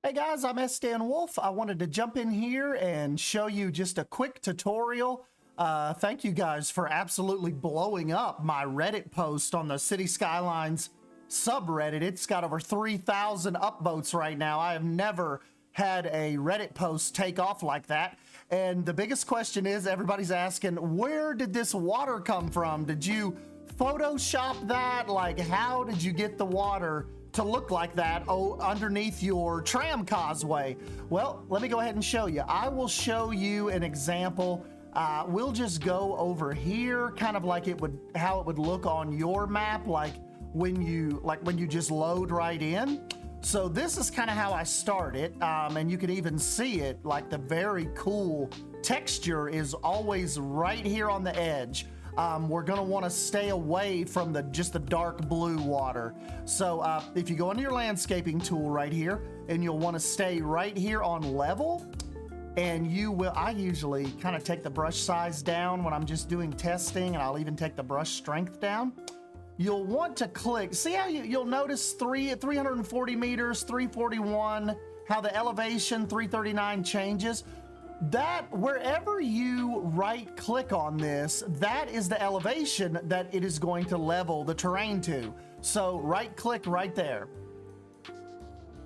Hey guys, I'm S.Dan Wolf. I wanted to jump in here and show you just a quick tutorial. Thank you guys for absolutely blowing up my Reddit post on the Cities Skylines subreddit. It's got over 3,000 upvotes right now. I have never had a Reddit post take off like that. And the biggest question is, everybody's asking, where did this water come from? Did you Photoshop that? Like, how did you get the water to look like that underneath your tram causeway? Well, let me go ahead and show you. I will show you an example. We'll just go over here, kind of like how it would look on your map, like when you just load right in. So this is kind of how I start it, and you can even see it, like the very cool texture is always right here on the edge. We're gonna want to stay away from just the dark blue water. So if you go into your landscaping tool right here, and you'll want to stay right here on level, and I usually kind of take the brush size down when I'm just doing testing, and I'll even take the brush strength down. You'll want to click, see how you'll notice 340 meters, 341, how the elevation 339 changes. That wherever you right click on this, that is the elevation that it is going to level the terrain to. So right click right there.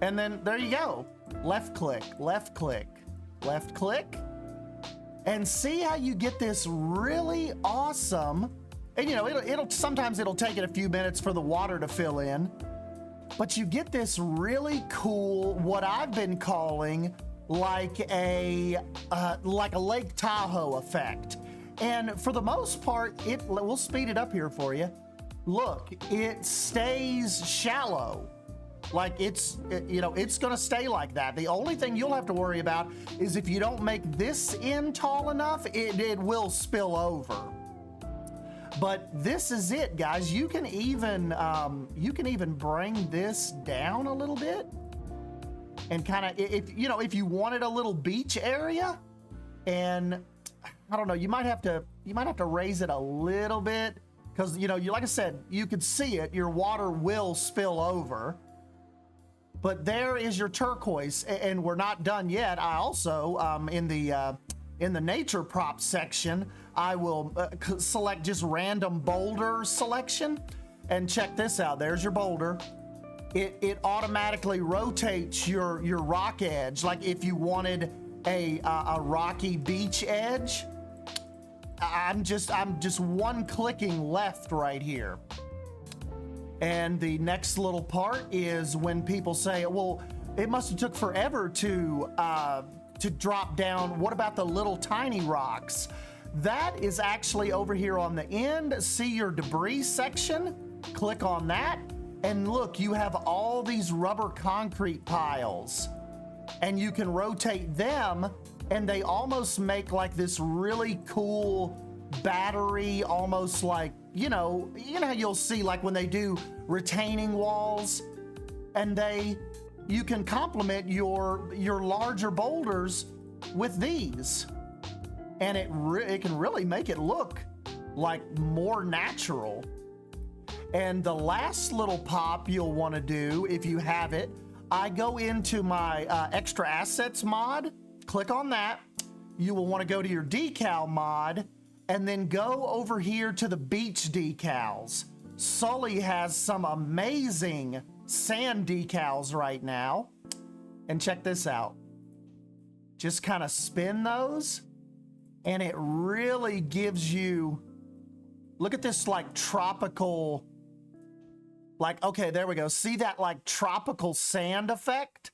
And then there you go. Left click, left click, left click. And see how you get this really awesome, and you know, sometimes it'll take it a few minutes for the water to fill in, but you get this really cool, what I've been calling like a Lake Tahoe effect. And for the most part, we'll speed it up here for you. Look, it stays shallow. Like it's gonna stay like that. The only thing you'll have to worry about is if you don't make this end tall enough, it will spill over. But this is it, guys. You can even bring this down a little bit, and kind of, if you wanted a little beach area, and I don't know, you might have to raise it a little bit, because like I said, you could see it. Your water will spill over. But there is your turquoise, and we're not done yet. I also in the nature prop section, I will select just random boulder selection, and check this out. There's your boulder. It automatically rotates your rock edge. Like if you wanted a rocky beach edge, I'm just one clicking left right here. And the next little part is when people say, well, it must have took forever to drop down. What about the little tiny rocks? That is actually over here on the end. See your debris section? Click on that. And look, you have all these rubber concrete piles, and you can rotate them, and they almost make like this really cool battery, almost like, you know how you'll see like when they do retaining walls, and you can complement your larger boulders with these, and it can really make it look like more natural. And the last little pop you'll want to do, if you have it, I go into my extra assets mod, click on that. You will want to go to your decal mod, and then go over here to the beach decals. Sully has some amazing sand decals right now. And check this out. Just kind of spin those, and it really gives you, look at this like tropical, like, okay, there we go. See that like tropical sand effect?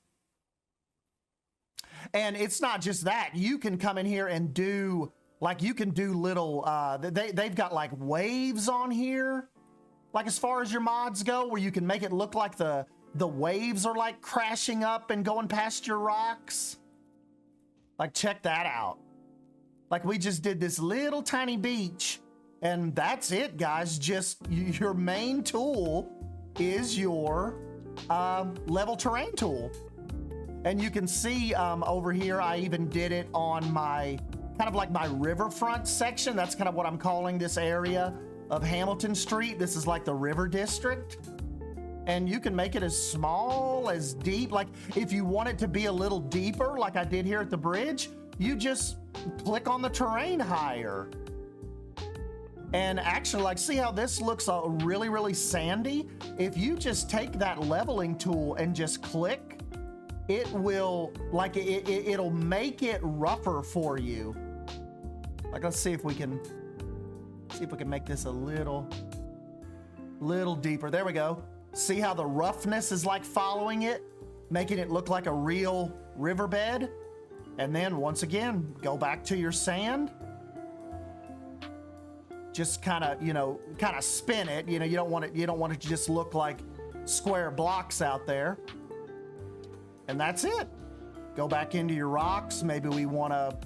And it's not just that. You can come in here and do, like, you can do little, they've got like waves on here. Like as far as your mods go, where you can make it look like the waves are like crashing up and going past your rocks. Like, check that out. Like we just did this little tiny beach, and that's it, guys. Just your main tool is your level terrain tool. And you can see over here, I even did it on my kind of like my riverfront section. That's kind of what I'm calling this area of Hamilton Street. This is like the river district. and you can make it as small, as deep. Like if you want it to be a little deeper, like I did here at the bridge, you just click on the terrain higher. And actually, like, see how this looks really, really sandy? If you just take that leveling tool and just click, it will, like, it'll make it rougher for you. Like, let's see if we can make this a little deeper. There we go. See how the roughness is like following it, making it look like a real riverbed? And then once again, go back to your sand. Just kind of, kind of spin it. You don't want it to just look like square blocks out there. And that's it. Go back into your rocks. Maybe we want to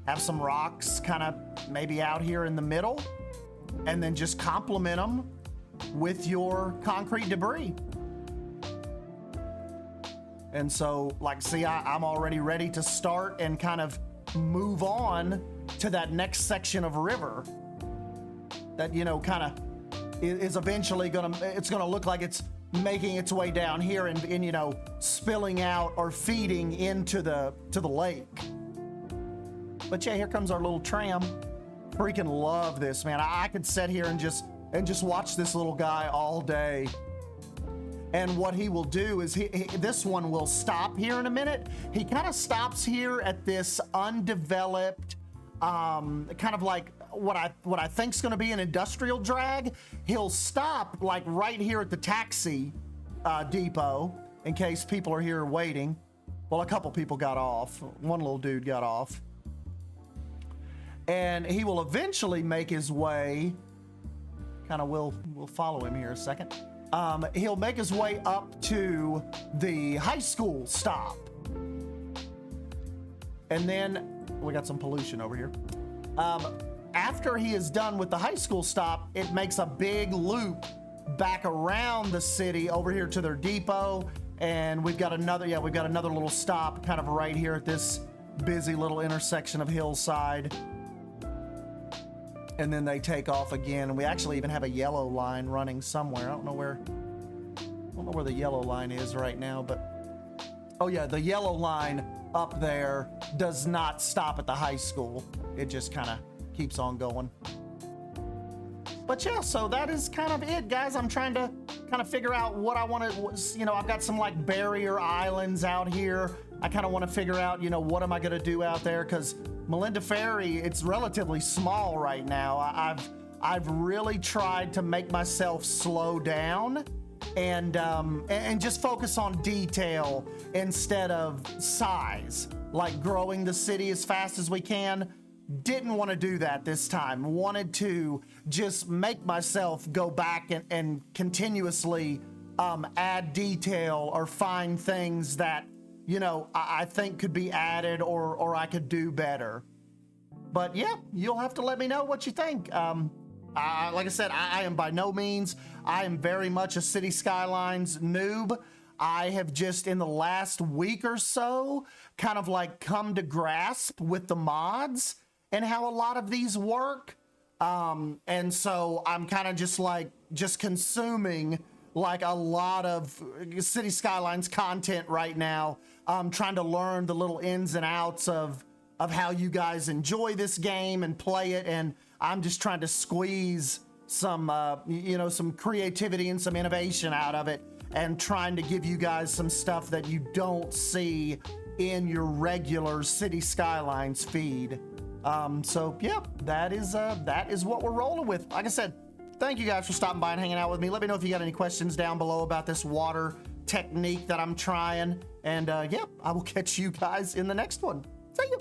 have some rocks kind of maybe out here in the middle, and then just complement them with your concrete debris. And so, like, see, I'm already ready to start and kind of move on to that next section of river that, kind of is eventually it's gonna look like it's making its way down here and spilling out or feeding into the lake. But yeah, here comes our little tram. Freaking love this, man. I could sit here and just watch this little guy all day. And what he will do is this one will stop here in a minute. He kind of stops here at this undeveloped, kind of like what I think's going to be an industrial drag. He'll stop like right here at the taxi depot in case people are here waiting. Well, a couple people got off. One little dude got off. And he will eventually make his way, kind of we'll follow him here a second. He'll make his way up to the high school stop. And then we got some pollution over here. After he is done with the high school stop, it makes a big loop back around the city over here to their depot. And we've got another little stop kind of right here at this busy little intersection of Hillside. And then they take off again. And we actually even have a yellow line running somewhere. I don't know where the yellow line is right now, but oh yeah, the yellow line up there does not stop at the high school. It just kind of keeps on going. But yeah, so that is kind of it, guys. I'm trying to kind of figure out what I want to, I've got some like barrier islands out here. I kind of want to figure out, what am I going to do out there? Because Melinda Ferry, it's relatively small right now. I've really tried to make myself slow down and just focus on detail instead of size, like growing the city as fast as we can. Didn't want to do that this time. Wanted to just make myself go back and continuously add detail or find things that, I think could be added or I could do better. But yeah, you'll have to let me know what you think. Like I said, I am by no means, I am very much a City Skylines noob. I have just in the last week or so kind of like come to grasp with the mods and how a lot of these work. And so I'm kind of just consuming like a lot of City Skylines content right now. Trying to learn the little ins and outs of how you guys enjoy this game and play it. And I'm just trying to squeeze some, some creativity and some innovation out of it and trying to give you guys some stuff that you don't see in your regular City Skylines feed. So yeah, that is what we're rolling with. Like I said, thank you guys for stopping by and hanging out with me. Let me know if you got any questions down below about this water technique that I'm trying. And yeah, I will catch you guys in the next one. See you.